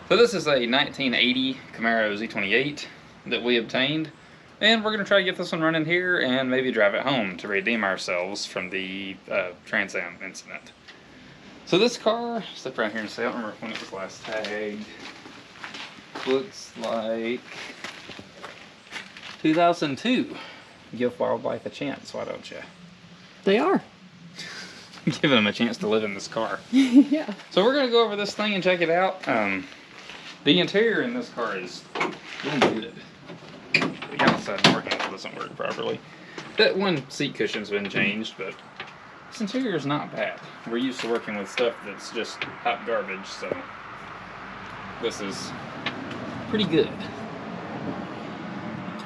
So this is a 1980 Camaro Z28 that we obtained, and we're going to try to get this one running here and maybe drive it home to redeem ourselves from the Trans Am incident. So this car, step around here and say, I don't remember when it was last tagged. Looks like 2002. Give wildlife a chance, why don't you? They are. Giving them a chance to live in this car. Yeah. So we're going to go over this thing and check it out. The interior in this car is doing good. The outside door handle doesn't work properly. That one seat cushion's been changed, but this interior is not bad. We're used to working with stuff that's just hot garbage, so this is pretty good.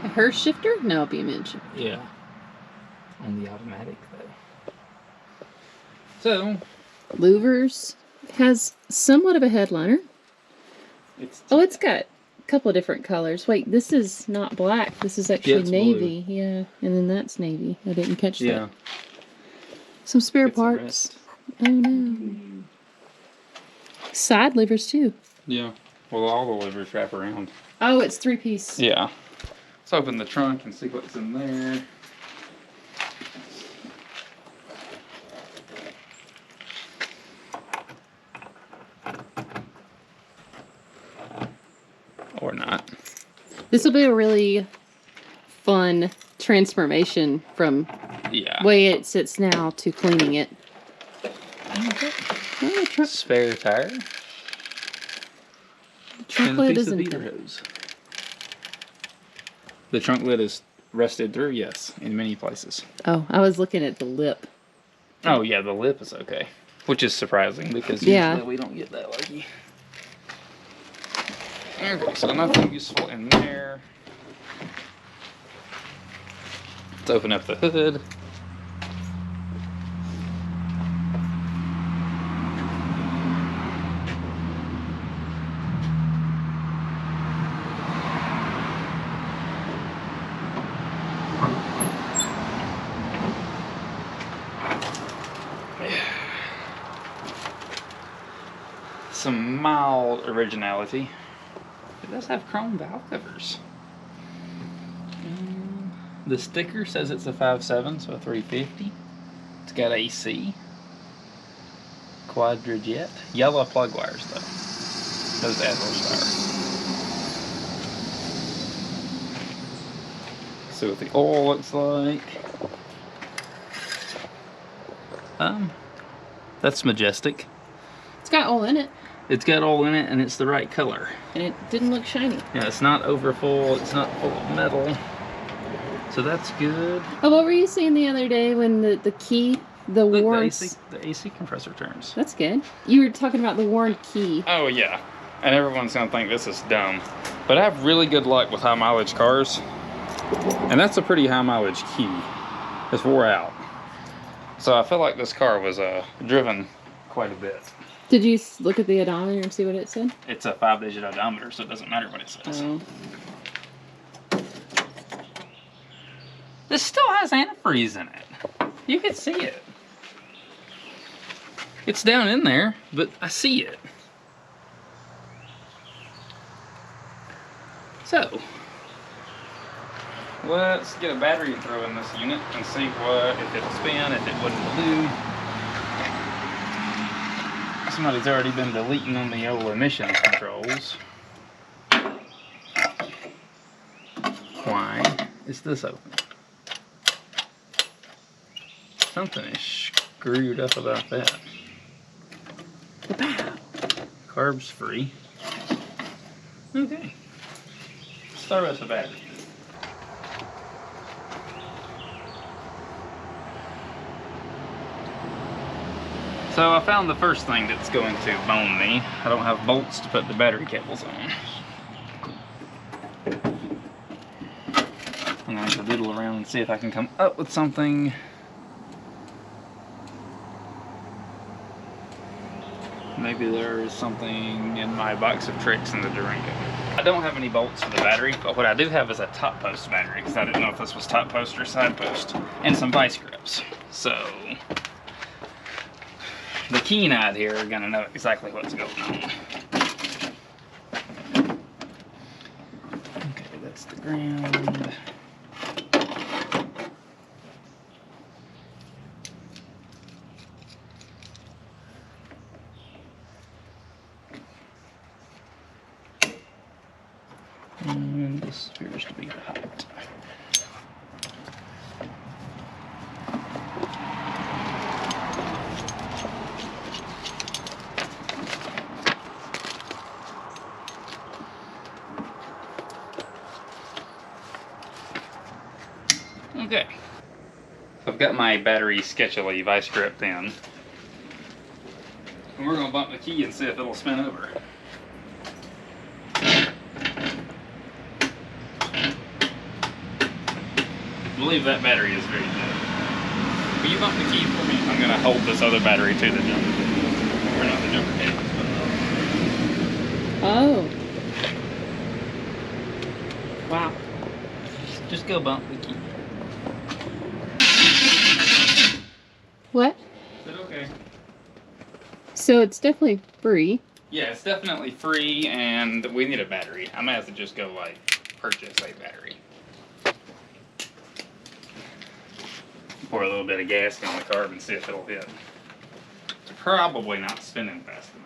A Hurst shifter? No, beam engine. Yeah. On the automatic, though. So, Louvers has somewhat of a headliner. Oh, it's got a couple of different colors. Wait, this is not black. This is actually navy. Blue. Yeah, and then that's navy. I didn't catch that. Some spare parts. Oh no. Side livers too. Yeah. Well, all the livers wrap around. Oh, it's 3-piece. Yeah. Let's open the trunk and see what's in there. Or not. This will be a really fun transformation from way it sits now to cleaning it. Oh, spare tire. The trunk lid isn't hose. The trunk lid is rusted through, yes, in many places. Oh, I was looking at the lip. Oh yeah, the lip is okay. Which is surprising because usually we don't get that lucky. Okay, so nothing useful in there. Let's open up the hood. Some mild originality. It does have chrome valve covers. The sticker says it's a 5.7, so a 350. It's got AC. Quadrajet. Yellow plug wires, though. Those add horsepower. See what the oil looks like. That's Majestic. It's got oil in it. It's got oil in it, and it's the right color. And it didn't look shiny. Yeah, it's not over full. It's not full of metal. So that's good. Oh, what were you saying the other day when the key, the warrants... The AC compressor turns. That's good. You were talking about the Warren key. Oh, yeah. And everyone's going to think this is dumb. But I have really good luck with high mileage cars. And that's a pretty high mileage key. It's wore out. So I feel like this car was driven quite a bit. Did you look at the odometer and see what it said? It's a 5-digit odometer, so it doesn't matter what it says. Oh. This still has antifreeze in it. You can see it. It's down in there, but I see it. So, let's get a battery to throw in this unit and see if it'll spin, if it wouldn't dilute. Somebody's already been deleting on the old emissions controls. Why is this open? Something is screwed up about that. Carbs free. Okay. Start with the battery. So I found the first thing that's going to bone me. I don't have bolts to put the battery cables on. I'm going to doodle around and see if I can come up with something. Maybe there is something in my box of tricks in the Durango. I don't have any bolts for the battery, but what I do have is a top post battery, because I didn't know if this was top post or side post, and some vice grips. So the keen-eyed here are going to know exactly what's going on. ground. And this appears to be hot. Okay. I've got my battery sketchily vice gripped in. And we're going to bump the key and see if it'll spin over. I believe that battery is very good. Will you bump the key for me? I'm going to hold this other battery to the jumper. Or not the jumper cables, but Oh. Wow. just go bump the key. What? Is it okay? So it's definitely free. Yeah, it's definitely free, and we need a battery. I might have to just go, like, purchase a battery. Pour a little bit of gas on the carb and see if it'll hit. It's probably not spinning fast enough.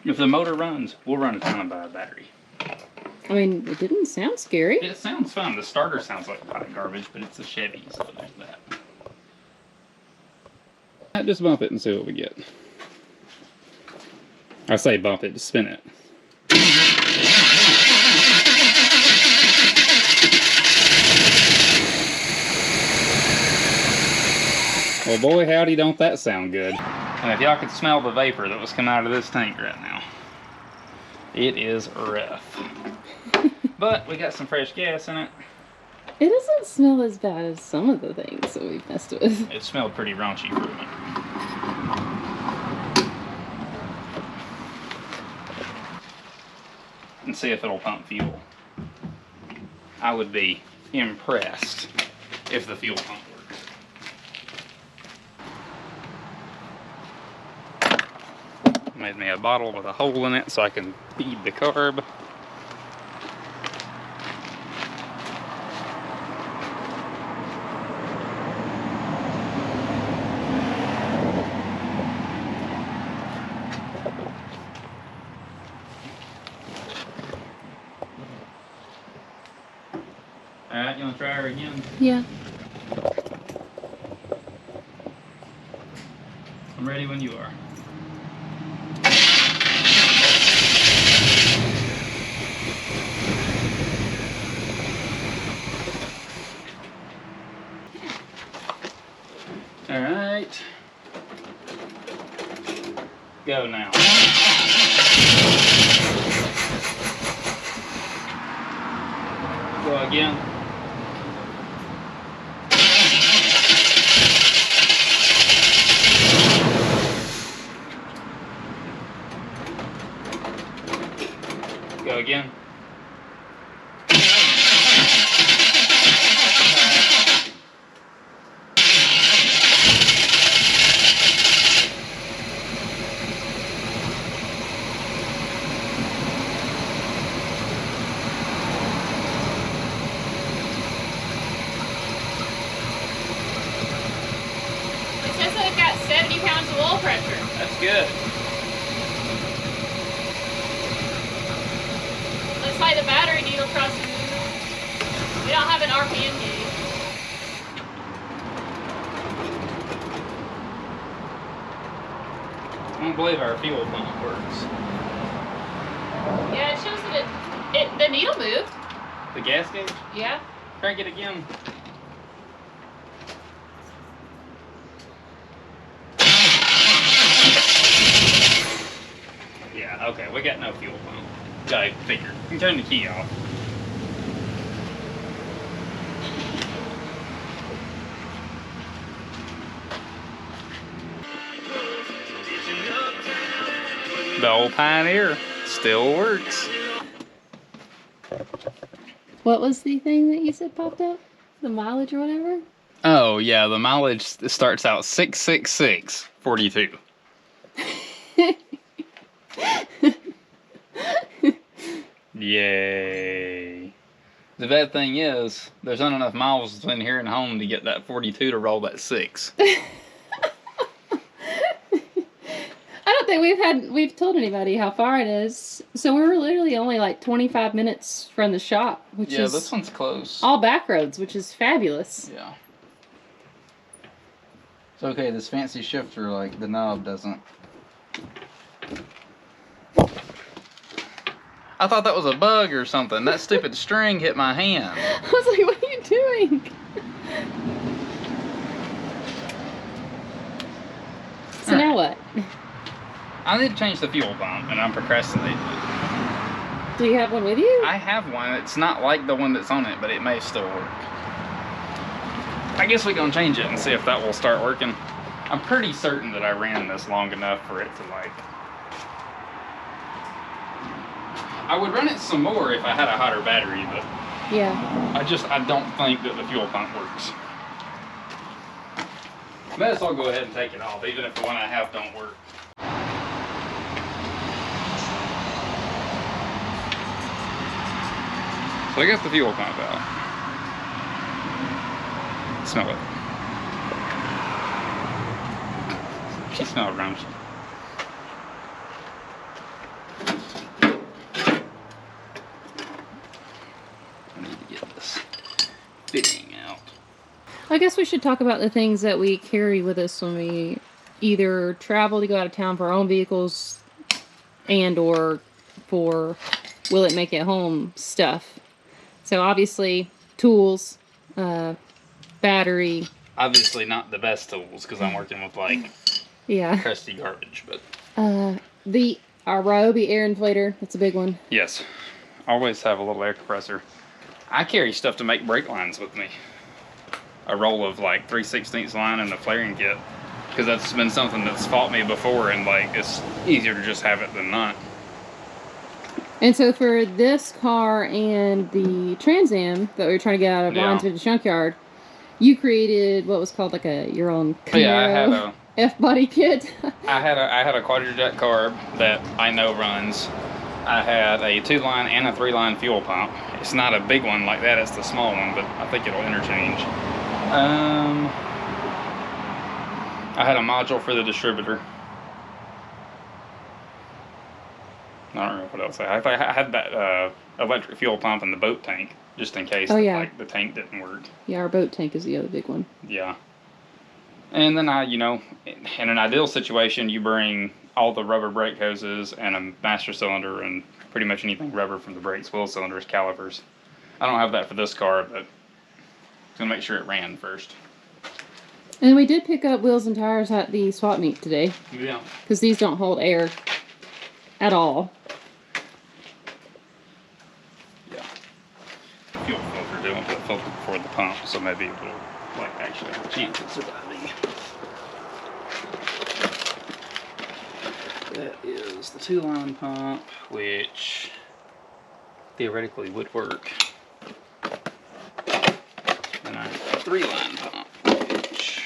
If the motor runs, we'll run a ton and buy a battery. I mean, it didn't sound scary. It sounds fun. The starter sounds like hot garbage, but it's a Chevy, so there's that. Just bump it and see what we get. I say bump it, just spin it. Well, boy, howdy, don't that sound good. And if y'all could smell the vapor that was coming out of this tank right now, it is rough. But we got some fresh gas in it. It doesn't smell as bad as some of the things that we've messed with. It smelled pretty raunchy for me. And see if it'll pump fuel. I would be impressed if the fuel pump works. Made me a bottle with a hole in it so I can feed the carb. Alright, you want to try her again? Yeah. I'm ready when you are. Alright. Go now. Go again. Go again. It says that I've got 70 pounds of oil pressure. That's good. Looks like the battery needle crossing. We don't have an RPM gauge. I don't believe our fuel pump works. Yeah, it shows that the needle moved. The gas gauge? Yeah. Crank it again. Yeah, okay, we got no fuel pump. I figured. You can turn the key off. The old Pioneer still works. What was the thing that you said popped up? The mileage or whatever? Oh, yeah, the mileage starts out 666.42. Yay. The bad thing is, there's not enough miles between here and home to get that 42 to roll that 6. I don't think we've told anybody how far it is. So we were literally only like 25 minutes from the shop, which is this one's close. all back roads, which is fabulous. Yeah. It's okay, this fancy shifter, like, the knob doesn't. I thought that was a bug or something. That stupid string hit my hand. I was like, what are you doing? So now what? I need to change the fuel pump, and I'm procrastinating. Do you have one with you? I have one. It's not like the one that's on it, but it may still work. I guess we're gonna change it and see if that will start working. I'm pretty certain that I ran this long enough for it to like... I would run it some more if I had a hotter battery, but... Yeah. I don't think that the fuel pump works. Might as well go ahead and take it off, even if the one I have don't work. So I got the fuel pump out. Smell it. She smells grumpy. I need to get this fitting out. I guess we should talk about the things that we carry with us when we either travel to go out of town for our own vehicles and or for will it make it home stuff. So obviously tools, battery. Obviously not the best tools because I'm working with like crusty garbage, but our Ryobi air inflator, that's a big one. yes, always have a little air compressor. I carry stuff to make brake lines with me. A roll of like 3/16 line and a flaring kit, because that's been something that's fought me before, and like it's easier to just have it than not. And so for this car and the Trans Am that we were trying to get out of Lions Vintage Junkyard, you created what was called like your own Camaro F-body kit. I had a quadrijet carb that I know runs. I had a 2-line and a 3-line fuel pump. It's not a big one like that, it's the small one, but I think it'll interchange. I had a module for the distributor. I don't know what else I had. I had that electric fuel pump in the boat tank, just in case like, the tank didn't work. Yeah, our boat tank is the other big one. Yeah. And then in an ideal situation, you bring all the rubber brake hoses and a master cylinder and pretty much anything rubber from the brakes, wheel cylinders, calipers. I don't have that for this car, but I'm going to make sure it ran first. And we did pick up wheels and tires at the swap meet today. Yeah. Because these don't hold air at all. Yeah. Fuel filter, they won't put filter before the pump, so maybe it will actually have a chance of surviving. That is the 2-line pump, which theoretically would work. And I have a 3-line pump, which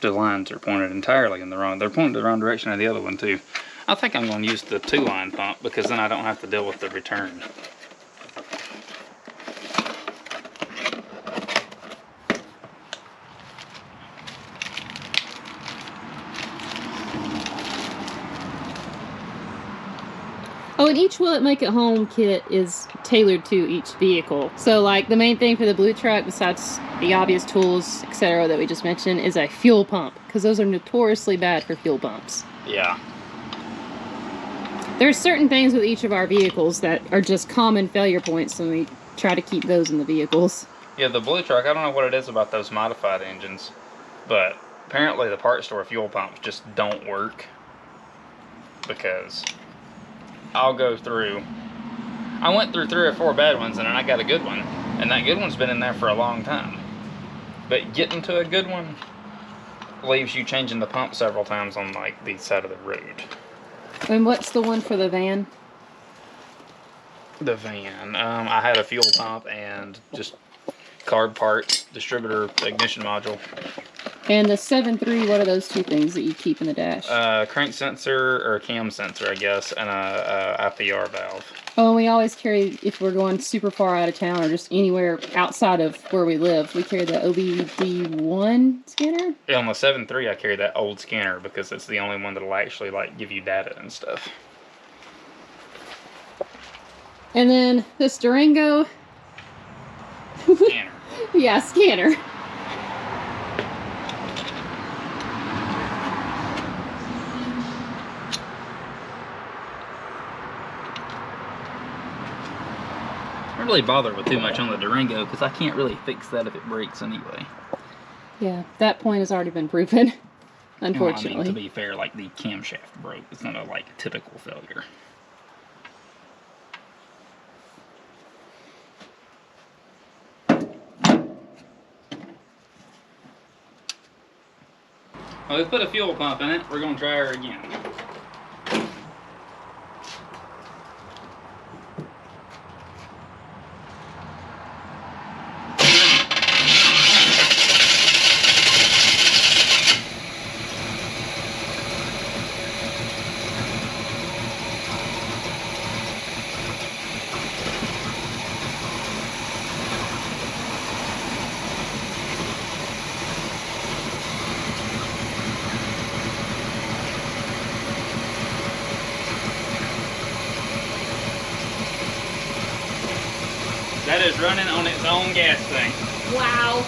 the lines are pointed entirely in the wrong. They're pointed the wrong direction of the other one too. I think I'm going to use the 2-line pump because then I don't have to deal with the return. Oh, and each Will It Make It Home kit is tailored to each vehicle. So, like, the main thing for the blue truck, besides the obvious tools, etc., that we just mentioned, is a fuel pump. Because those are notoriously bad for fuel pumps. Yeah. There's certain things with each of our vehicles that are just common failure points, and we try to keep those in the vehicles. Yeah, the blue truck, I don't know what it is about those modified engines, but apparently the parts store fuel pumps just don't work. Because I'll go through. I went through 3 or 4 bad ones and then I got a good one. And that good one's been in there for a long time. But getting to a good one leaves you changing the pump several times on like the side of the road. And what's the one for the van? The van. I had a fuel pump and just carb part, distributor, ignition module. And the 7.3, what are those two things that you keep in the dash? Crank sensor or cam sensor, I guess, and a IPR valve. Oh, we always carry, if we're going super far out of town or just anywhere outside of where we live, we carry the OBD1 scanner. Yeah, on the 7.3, I carry that old scanner because it's the only one that'll actually like give you data and stuff. And then this Durango. Scanner. Yeah, scanner. I don't really bother with too much on the Durango because I can't really fix that if it breaks anyway. Yeah, that point has already been proven, unfortunately. Well, I mean, to be fair, like the camshaft broke. It's not a like typical failure. Well, we put a fuel pump in it. We're gonna try her again. That is running on its own gas tank. Wow.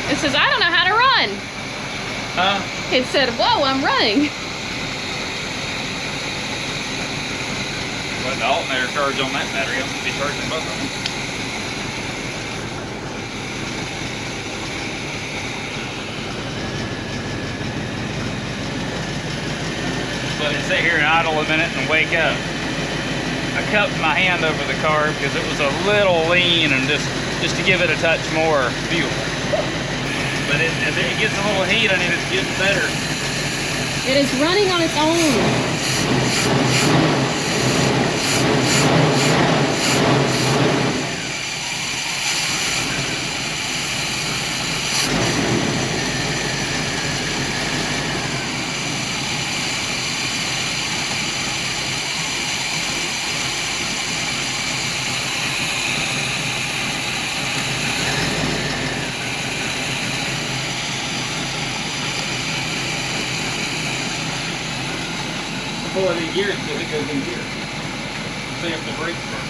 It says, I don't know how to run. It said, whoa, I'm running. Well, the alternator charge on that battery, I'm going to be charging both of them. Let it sit here and idle a minute and wake up. I cupped my hand over the car because it was a little lean and just to give it a touch more fuel. But as it gets a little heat on it, it's getting better. It is running on its own. Pull it in gear until it goes in gear. See if the brakes work.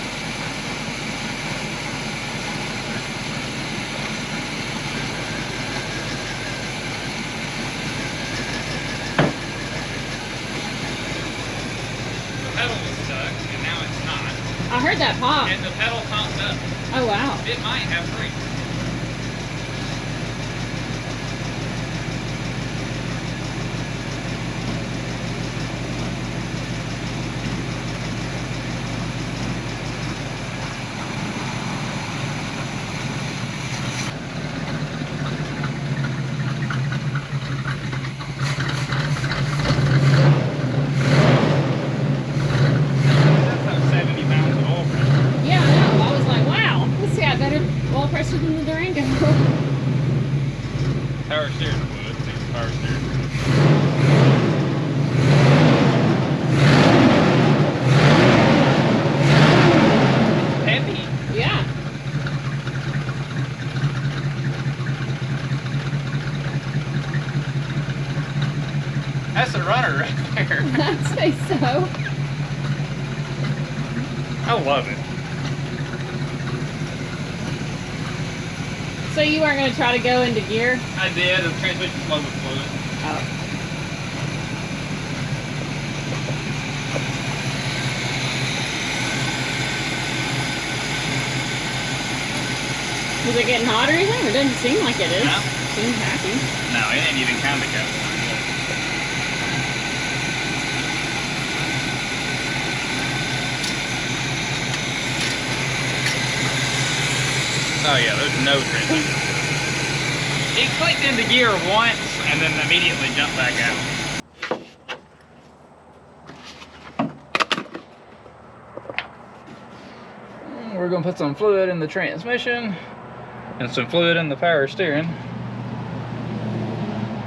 The pedal was stuck, and now it's not. I heard that pop. And the pedal popped up. Oh, wow. It might have brakes. Than the Durango. Power steering fluid. It's power steering fluid. Heavy. Yeah. That's a runner right there. I'd say so. I love it. So you weren't going to try to go into gear? I did. The transmission's low with fluid. Oh. Is it getting hot or anything? It doesn't seem like it is. No. Seems happy. No, it ain't even kind of go. Oh yeah, there's no transmission. It clicked into gear once and then immediately jumped back out. gonna put some fluid in the transmission and some fluid in the power steering.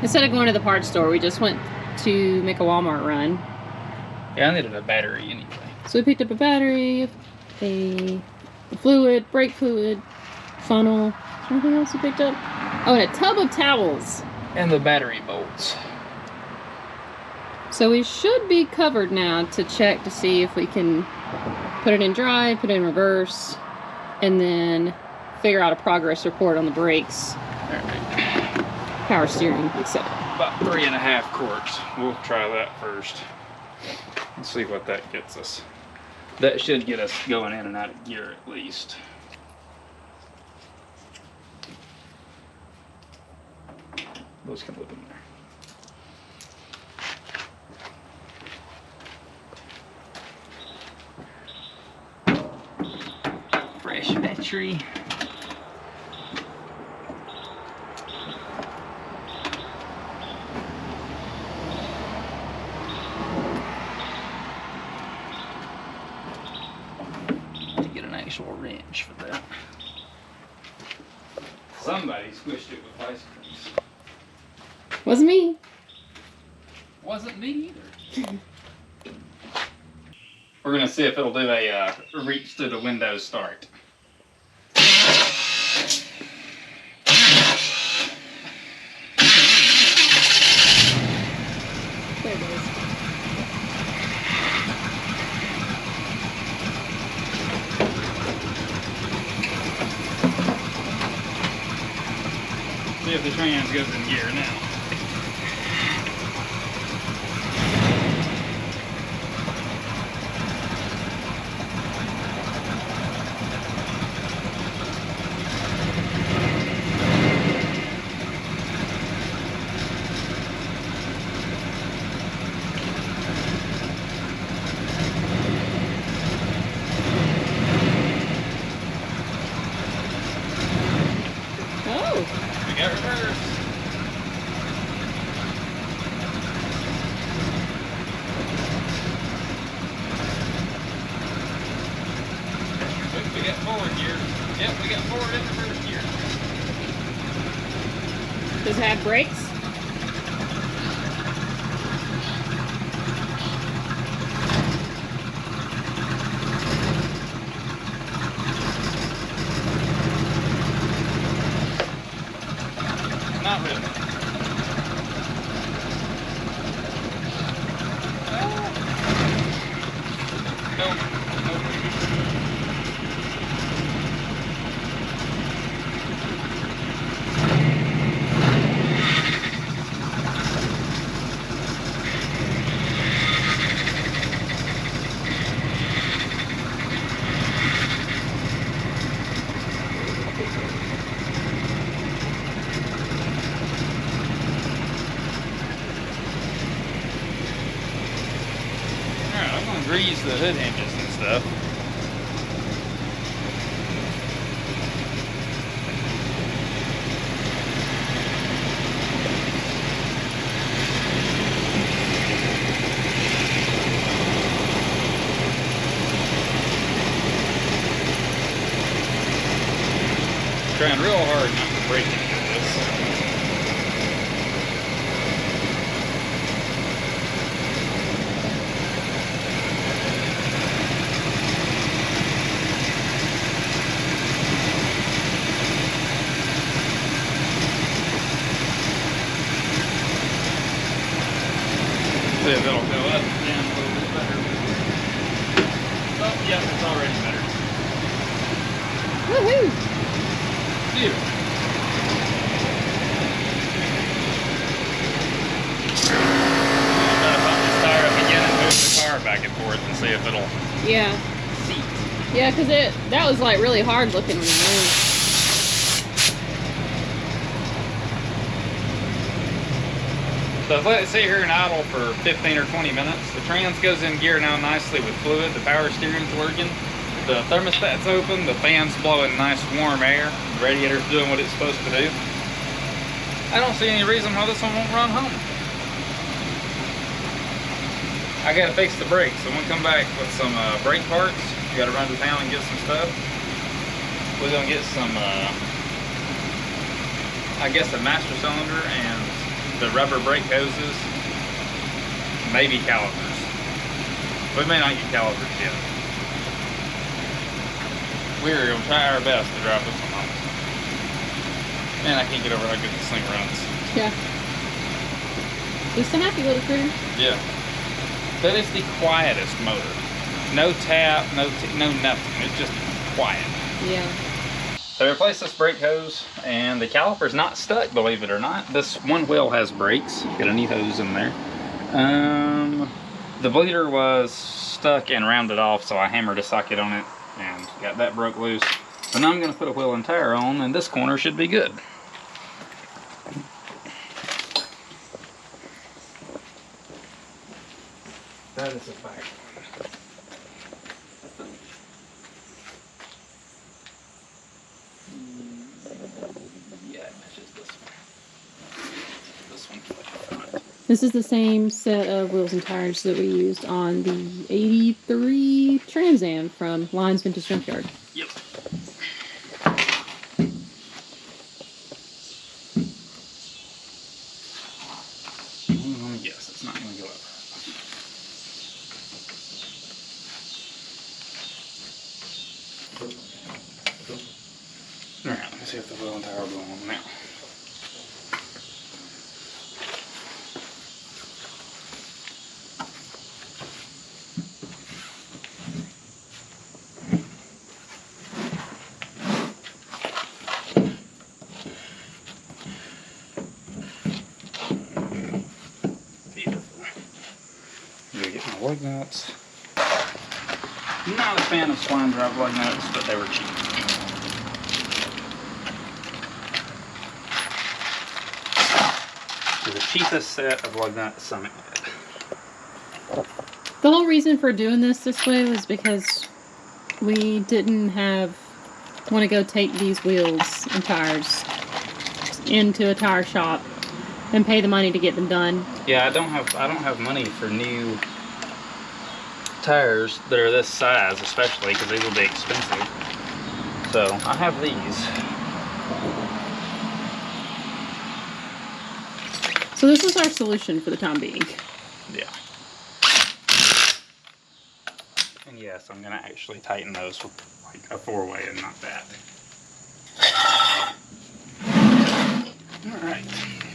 Instead of going to the parts store, we just went to make a Walmart run. Yeah, I needed a battery anyway. So we picked up a battery, a fluid, brake fluid, funnel. Anything else we picked up? Oh, and a tub of towels. And the battery bolts. So we should be covered now to check to see if we can put it in drive, put it in reverse, and then figure out a progress report on the brakes, power steering, etc. About 3.5 quarts. We'll try that first. Let's see what that gets us. That should get us going in and out of gear at least. Those can live in there. Fresh battery. To get an actual wrench for that. Somebody squished it with ice creams. Wasn't me. Wasn't me either. We're gonna see if it'll do a reach to the window start. There it is. See if the trans goes in gear now. Oh, We got reverse. Oop, we got forward gear. Yep, we got forward and reverse gear. does it have brakes? Not really. Nope. Alright, I'm gonna grease the hood hinges and stuff. Trying real hard not to break any of this. See if it'll go up and down a little bit better. Oh, yeah, it's already better. Woohoo! Beautiful. I'm gonna pump this tire up again and move the car back and forth and see if it'll Yeah, seat. yeah, because that was like really hard looking when you moved. So I've let it sit here and idle for 15 or 20 minutes. The trans goes in gear now nicely with fluid. The power steering's working. The thermostat's open. The fan's blowing nice warm air. The radiator's doing what it's supposed to do. I don't see any reason why this one won't run home. I gotta fix the brakes. So I'm gonna come back with some brake parts. You gotta run to town and get some stuff. we're gonna get some, I guess a master cylinder and the rubber brake hoses, maybe calipers. We may not get calipers yet. We're gonna try our best to drive this one home. Man, I can't get over how good this thing runs. Yeah. Just a happy little critter. Yeah. That is the quietest motor. No tap, no nothing. It's just quiet. Yeah. So I replaced this brake hose, and the caliper's not stuck, believe it or not. This one wheel has brakes. Got a new hose in there. The bleeder was stuck and rounded off, so I hammered a socket on it and got that broke loose. So now I'm going to put a wheel and tire on, and this corner should be good. That is a fact. Yeah, it matches this one. This one. This is the same set of wheels and tires that we used on the 83 Trans Am from Lyons Vintage Junkyard. Yep. Yes, it's not going to go up. Alright, let me see if the wheel and tire will go on now. Get my lug nuts. Not a fan of swine drive lug nuts, but they were cheap. The cheapest set of lug nuts Summit had. The whole reason for doing this way was because we didn't want to go take these wheels and tires into a tire shop and pay the money to get them done. Yeah, I don't have money for new tires that are this size, especially because these will be expensive. So I have these. So this was our solution for the time being. Yeah. And yes, I'm gonna actually tighten those with like a 4-way and not that. All right,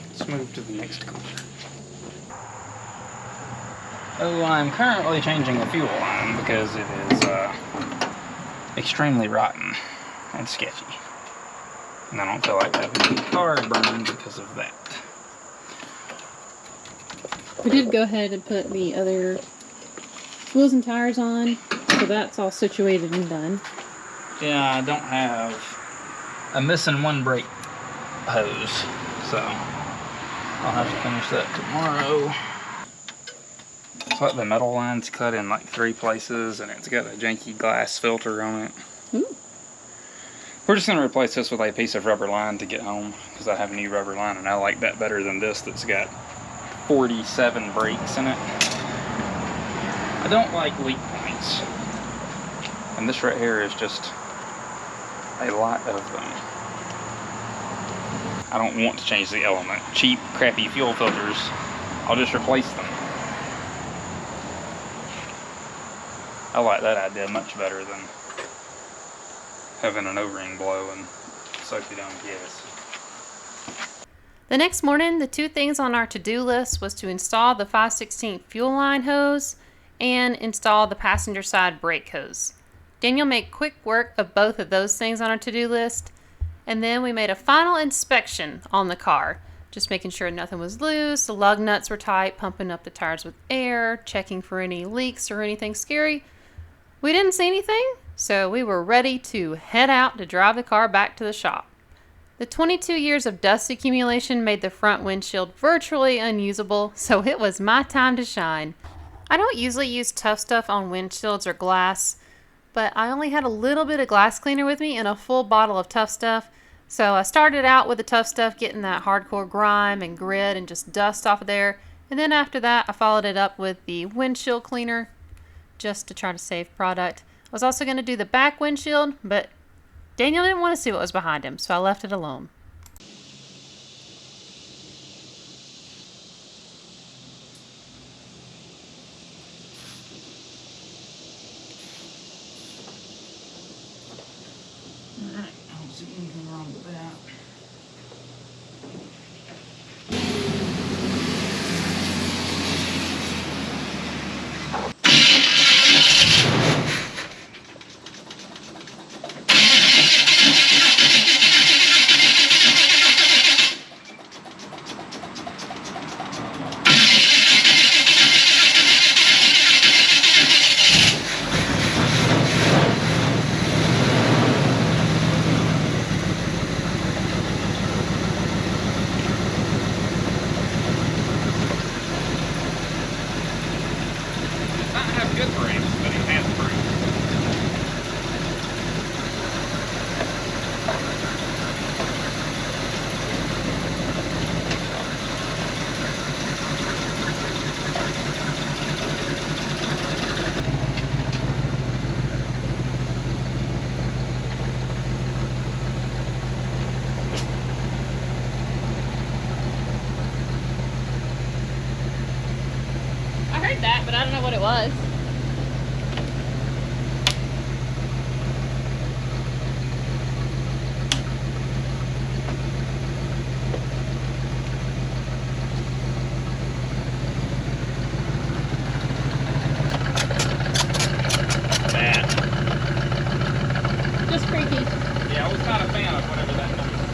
let's move to the next corner. Oh, I'm currently changing the fuel line because it is extremely rotten and sketchy. And I don't feel like having the car burned because of that. We did go ahead and put the other wheels and tires on, so that's all situated and done. Yeah, I don't have... I'm missing one brake hose, so I'll have to finish that tomorrow. It's like the metal line's cut in like 3 places, and it's got a janky glass filter on it. Ooh. We're just going to replace this with a piece of rubber line to get home, because I have a new rubber line, and I like that better than this that's got 47 brakes in it. I don't like leak points, and this right here is just a lot of them. I don't want to change the element. Cheap, crappy fuel filters, I'll just replace them. I like that idea much better than having an O-ring blow and suck it on gas. The next morning, the 2 things on our to-do list was to install the 5/16 fuel line hose and install the passenger side brake hose. Daniel made quick work of both of those things on our to-do list, and then we made a final inspection on the car, just making sure nothing was loose, the lug nuts were tight, pumping up the tires with air, checking for any leaks or anything scary. We didn't see anything, so we were ready to head out to drive the car back to the shop. The 22 years of dust accumulation made the front windshield virtually unusable, so it was my time to shine. I don't usually use Tough Stuff on windshields or glass, but I only had a little bit of glass cleaner with me and a full bottle of Tough Stuff, so I started out with the Tough Stuff, getting that hardcore grime and grit and just dust off of there, and then after that I followed it up with the windshield cleaner just to try to save product. I was also going to do the back windshield, but Daniel didn't want to see what was behind him, so I left it alone. Alright, I don't see anything wrong with that. Good brakes, but he has brakes. I heard that, but I don't know what it was. Just creaky. Yeah, I was not a fan of whatever that noise was.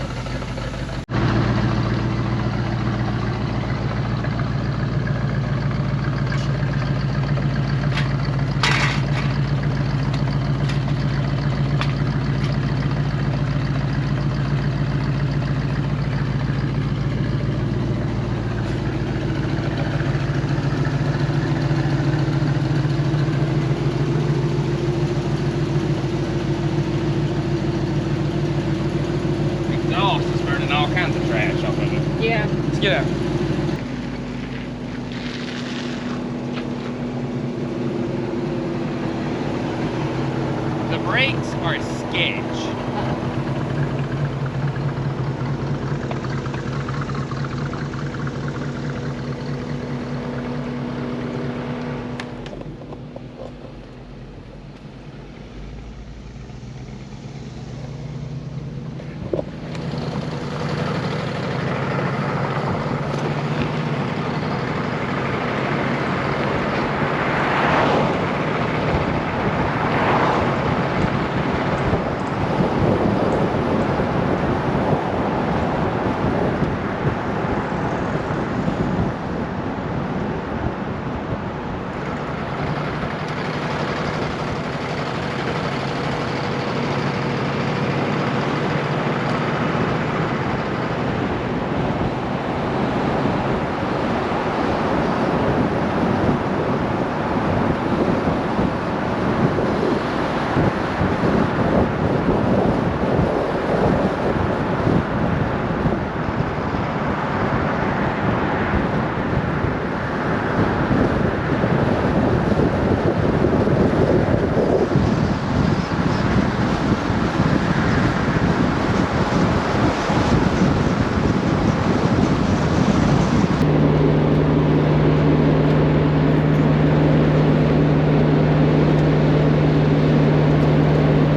Exhaust is burning all kinds of trash off of it. Yeah. Let's get out. The brakes are sketch.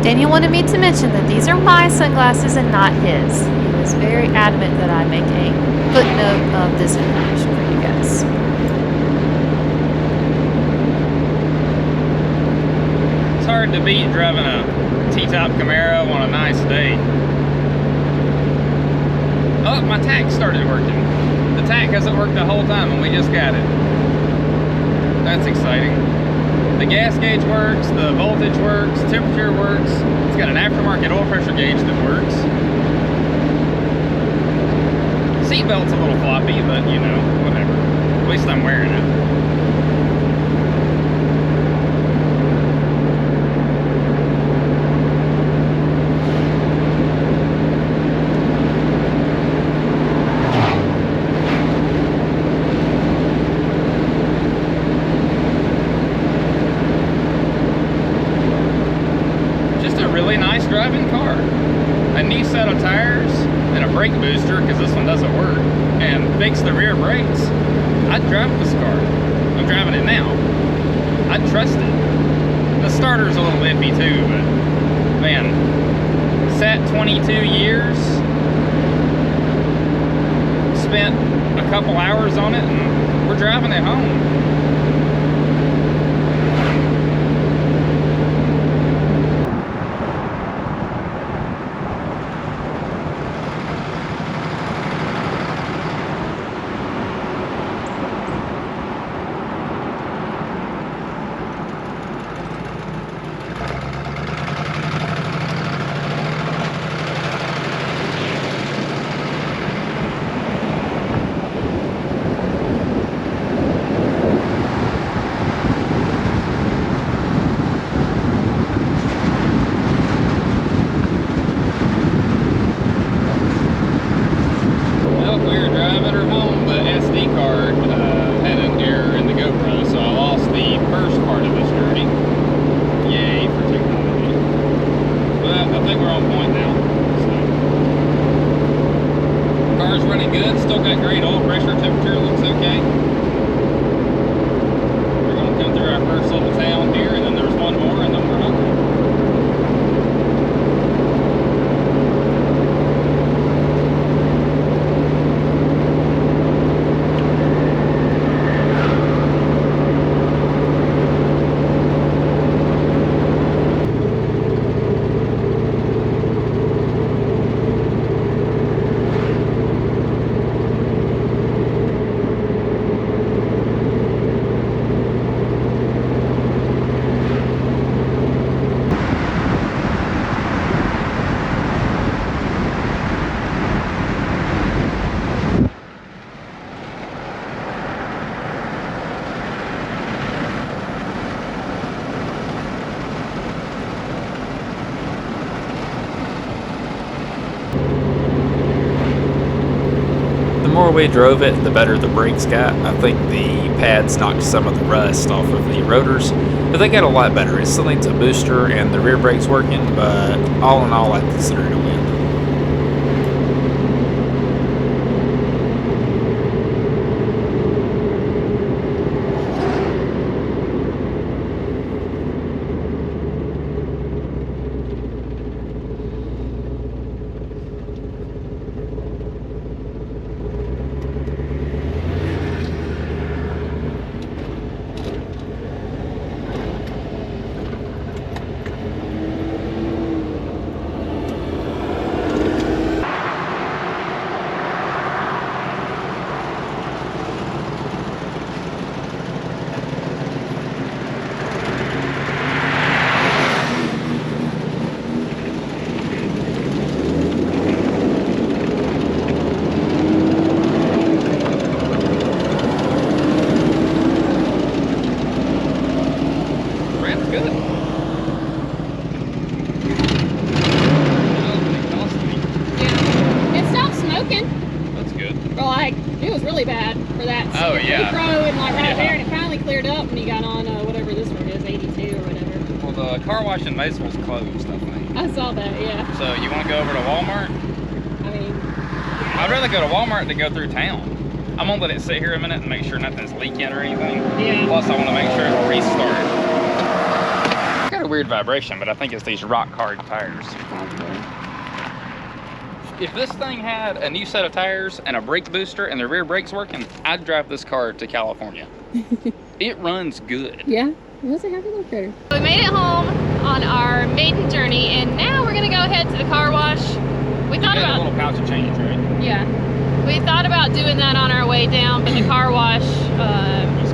Daniel wanted me to mention that these are my sunglasses and not his. He was very adamant that I make a footnote of this information for you guys. It's hard to beat driving a T-top Camaro on a nice day. Oh, my tach started working. The tach hasn't worked the whole time and we just got it. That's exciting. The gas gauge works, the voltage works, temperature works. It's got an aftermarket oil pressure gauge that works. Seatbelt's a little floppy, but you know, whatever. At least I'm wearing it. driving car, a new set of tires, and a brake booster, because this one doesn't work, and fix the rear brakes, I'd drive this car. I'm driving it now. I'd trust it. The starter's a little iffy too, but man, sat 22 years, spent a couple hours on it, and we're driving it home. The more we drove it, the better the brakes got. I think the pads knocked some of the rust off of the rotors, but they got a lot better. It still needs a booster and the rear brakes working, but all in all, I consider it a win. Car wash in Maysville's closed, I think. I saw that, yeah. So you want to go over to Walmart? I mean, I'd rather go to Walmart than go through town. I'm gonna let it sit here a minute and make sure nothing's leaking or anything. Yeah. Plus, I want to make sure it'll restart. Got a weird vibration, but I think it's these rock hard tires. If this thing had a new set of tires and a brake booster and the rear brakes working, I'd drive this car to California. It runs good. Yeah. It was a happy little critter. We made it home on our maiden journey, and now we're gonna go head to the car wash. We thought about a little pouch of change, right? Yeah. We thought about doing that on our way down, but the car wash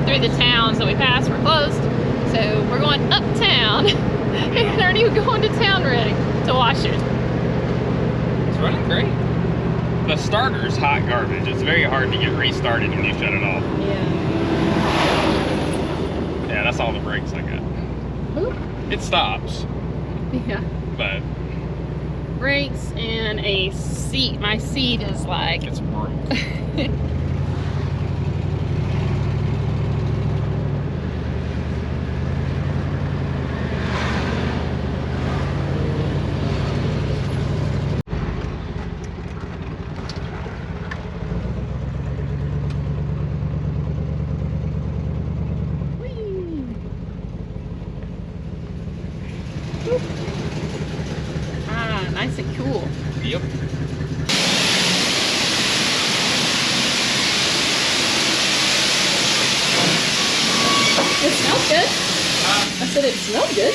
through the towns that we passed were closed. So we're going uptown and aren't even going to town ready to wash it. It's running great. The starter's hot garbage. It's very hard to get restarted when you shut it off. Yeah. Yeah, that's all the brakes I got. Ooh. It stops. Yeah. But Brakes and a seat. My seat is like... it's broke. Yep. It smells good. I said it smelled good.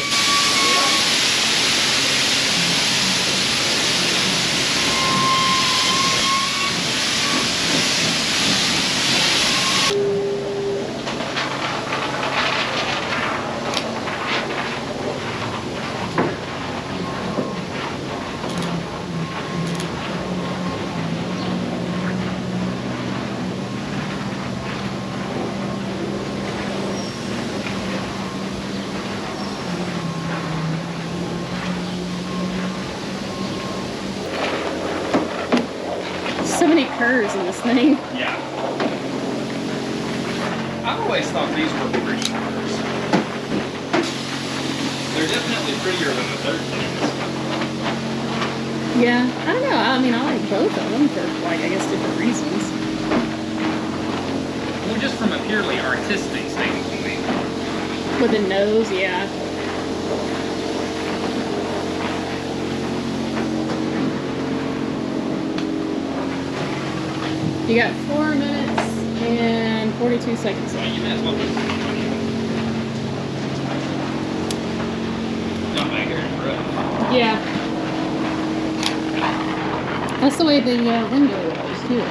So many curves in this thing. Yeah. I've always thought these were pretty cars. They're definitely prettier than the 13s. Yeah, I don't know. I mean, I like both of them for, like, I guess different reasons. Well, just from a purely artistic standpoint. With the nose, yeah. You got 4 minutes and 42 seconds Well, left. you may as well put some on you. Not back here in front. Yeah. That's the way the window was, too.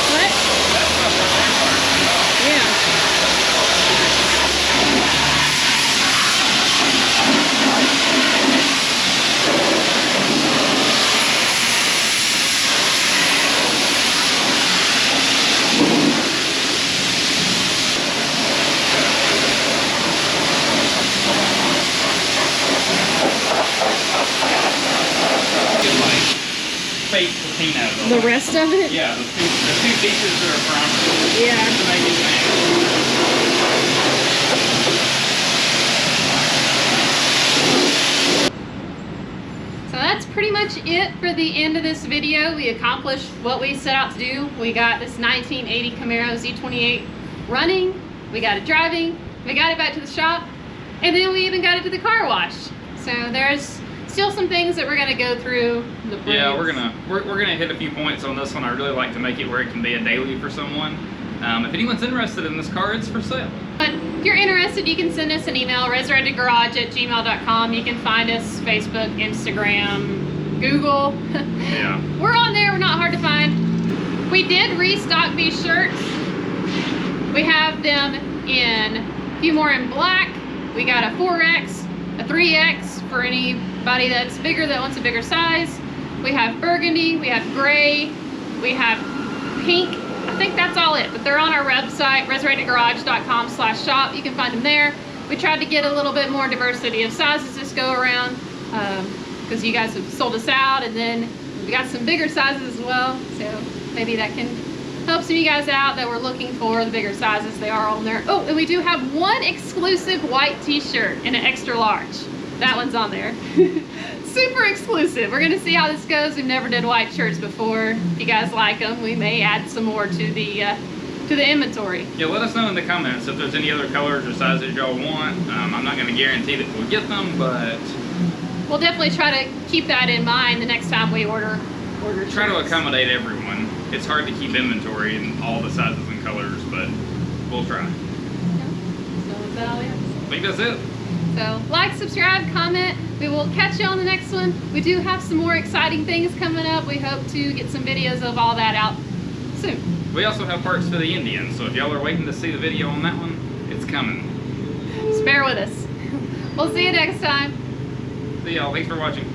What? Yeah. Get like fake patina. The rest of it? Yeah, the two pieces that are primary. Yeah. To make it match. So that's pretty much it for the end of this video. We accomplished what we set out to do. We got this 1980 Camaro Z28 running, we got it driving, we got it back to the shop, and then we even got it to the car wash. So there's still some things that we're gonna go through. The Yeah, brakes. we're gonna hit a few points on this one. I really like to make it where it can be a daily for someone. If anyone's interested in this car, it's for sale. But if you're interested, you can send us an email, resurrectedgarage@gmail.com. You can find us Facebook, Instagram, Google. Yeah. We're on there. We're not hard to find. We did restock these shirts. We have them in a few more in black. We got a 4X, a 3X for anybody that's bigger that wants a bigger size. We have burgundy, we have gray, we have pink. I think that's all it, but they're on our website, resurrectedgarage.com/shop. You can find them there. We tried to get a little bit more diversity of sizes this go around because you guys have sold us out, and then we got some bigger sizes as well, so maybe that can help some of you guys out that were looking for the bigger sizes. They are on there. Oh, and we do have one exclusive white t-shirt in an extra large. That one's on there. Super exclusive. We're gonna see how this goes. We've never did white shirts before. If you guys like them, we may add some more to the inventory. Yeah, let us know in the comments if there's any other colors or sizes y'all want. I'm not gonna guarantee that we'll get them, but We'll definitely try to keep that in mind the next time we order try to shirts. accommodate everyone. It's hard to keep inventory in all the sizes and colors, but we'll try. So is that all we have? I think that's it. So like, subscribe, comment. We will catch you on the next one. We do have some more exciting things coming up. We hope to get some videos of all that out soon. We also have parts for the Indians, so if y'all are waiting to see the video on that one, it's coming. Just bear with us. We'll see you next time. See y'all. Thanks for watching.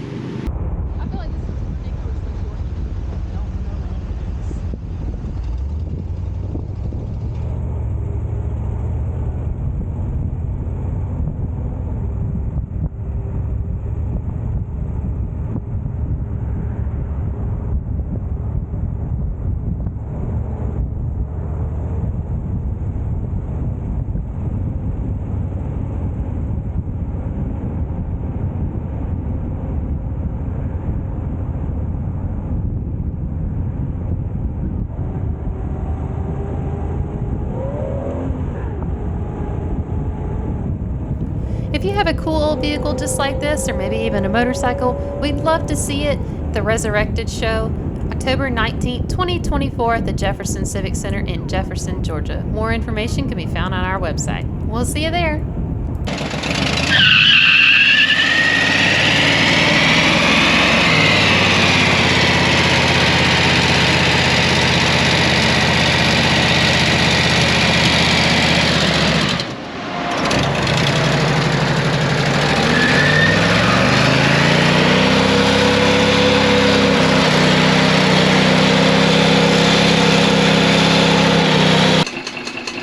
If you have a cool old vehicle just like this, or maybe even a motorcycle, we'd love to see it at the Resurrected Show, October 19th, 2024 at the Jefferson Civic Center in Jefferson, Georgia. More information can be found on our website. We'll see you there.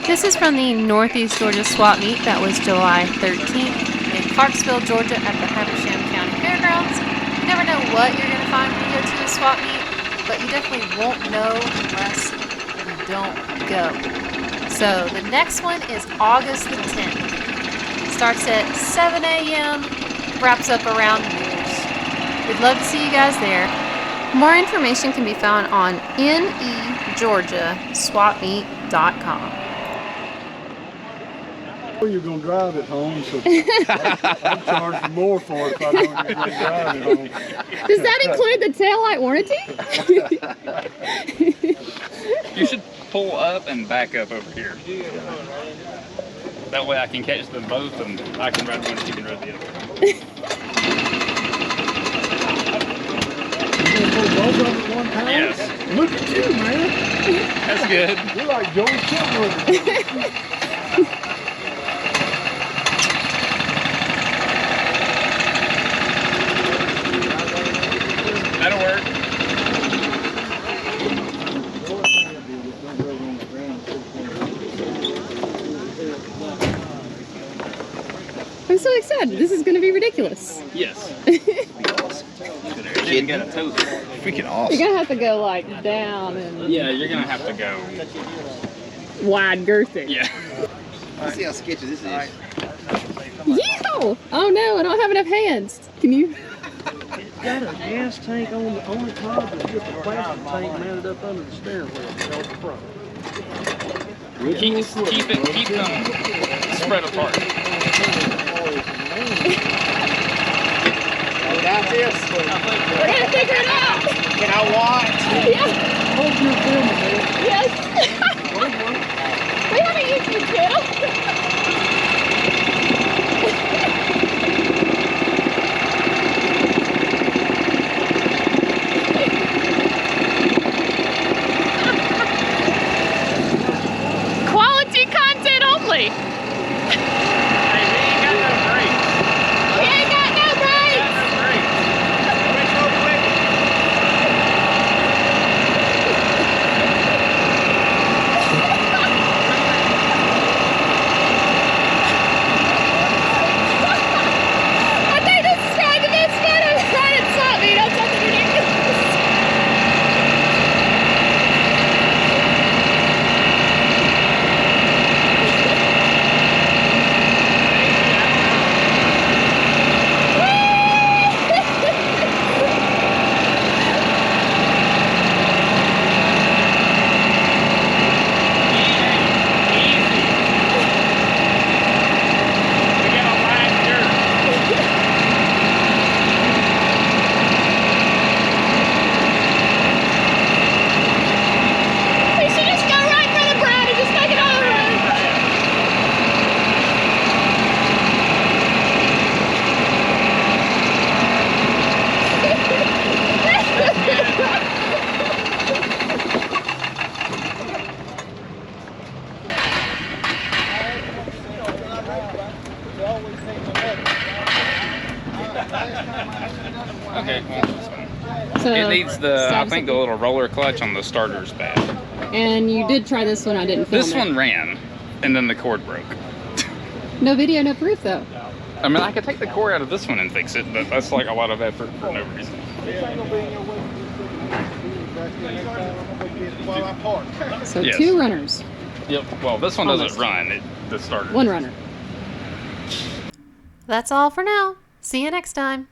This is from the Northeast Georgia Swap Meet. That was July 13th in Clarksville, Georgia at the Habersham County Fairgrounds. You never know what you're going to find when you go to a swap meet, but you definitely won't know unless you don't go. So the next one is August the 10th. Starts at 7 a.m., wraps up around noon. We'd love to see you guys there. More information can be found on negeorgiaswapmeet.com. You're going to drive it home, so I'll charge you more for it if I know you're going to drive it home. Does that include the taillight warranty? You should pull up and back up over here. That way I can catch them both and I can ride one and you can ride the other. You going to pull both of them at one time? Yes. Look at you, man. That's good. You're like Joey Chipwood. That'll work. I'm so excited. This is going to be ridiculous. Yes. Kidding? Get a toast. Freaking You're awesome. going to have to go like down and Yeah, you're gonna have to go. wide girthy. Yeah. Let's see how sketchy this is. Yeehaw! Oh no, I don't have enough hands. Can you? It's got a gas tank on the top and just a plastic tank mounted up under the steering wheel on the front. Keep them spread apart. Got this. We're gonna figure it out. Can I watch? Yeah. Hope you're filming, man. Yes. We have a YouTube channel. Quality content only. Hey, we ain't got no brakes. We ain't got no brakes. No brakes. I think this is probably the best fun I've tried at swap meet. That's something ridiculous. We should just go right for the bride and just take it all around. Okay, well, this one. So, It needs the, I stop think the little roller clutch on the starter's bad. And you did try this one. I didn't film This it. one ran, and then the cord broke. No video, no proof, though. I mean, I could take the core out of this one and fix it, but that's like a lot of effort for no reason. So Yes. 2 runners, Yep. Well, this one Almost. doesn't run. The starter. 1 runner. That's all for now. See you next time.